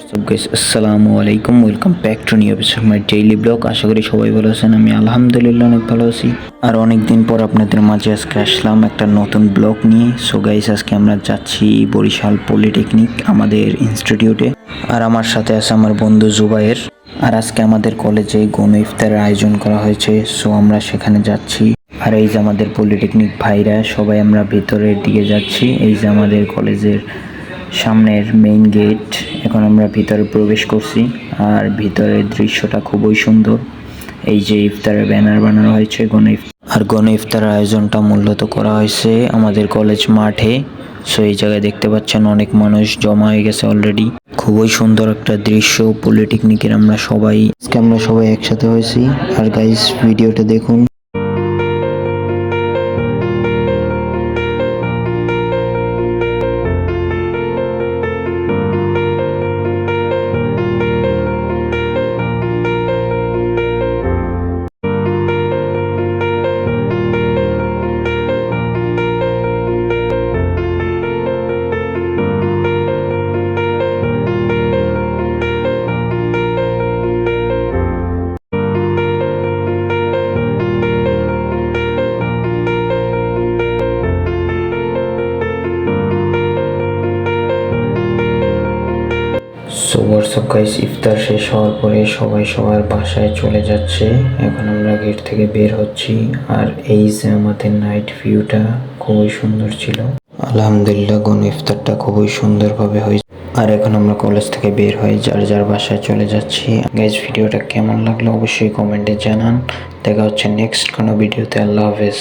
WhatsApp guys, আসসালামু আলাইকুম। Welcome back to new episode my daily blog. আশা করি সবাই ভালো আছেন। আমি আলহামদুলিল্লাহ অনেক ভালো আছি। আর অনেক দিন পর আপনাদের মাঝে আজকে আসলাম একটা নতুন ব্লগ নিয়ে। সো গাইস, আজকে আমরা যাচ্ছি বরিশাল পলিটেকনিক আমাদের ইনস্টিটিউটে। আর আমার সাথে আছে আমার বন্ধু জুবাইর। আর আজকে আমাদের কলেজে গণ ইফতারের আয়োজন করা হয়েছে। সো আমরা সেখানে যাচ্ছি। আর এই যে আমাদের পলিটেকনিক ভাইরা সবাই আমরা ভিতরের দিকে যাচ্ছি। এই যে আমাদের কলেজের সামনের মেইন গেট। এখন আমরা ভিতরে প্রবেশ করছি। আর ভিতরের দৃশ্যটা খুবই সুন্দর। এই যে ইফতারের ব্যানার বানানো হয়েছে গণ ইফতারের আয়োজনটা মূলত করা হয়েছে আমাদের কলেজ মাঠে। সো এই জায়গায় দেখতে পাচ্ছেন অনেক মানুষ জমা হয়ে গেছে অলরেডি। খুবই সুন্দর একটা দৃশ্য। পলিটেকনিকের আমরা সবাই একসাথে হয়েছি। আর গাইস, ভিডিওটা দেখুন। সো হোয়াটসঅ্যাপ গাইস, ইফতার শেষ হওয়ার পরে সবাই সবার বাসায় চলে যাচ্ছে। এখন আমরা গেট থেকে বের হচ্ছি। আর এই যে আমাদের নাইট ভিউটা খুবই সুন্দর ছিল। আলহামদুলিল্লাহ, গণ ইফতারটা খুবই সুন্দরভাবে হয়েছে। আর এখন আমরা কলেজ থেকে বের হয়ে যার যার বাসায় চলে যাচ্ছি। গাইস, ভিডিওটা কেমন লাগলো অবশ্যই কমেন্টে জানান। দেখা হচ্ছে নেক্সট কোনো ভিডিওতে। আল্লাহ হাফেজ।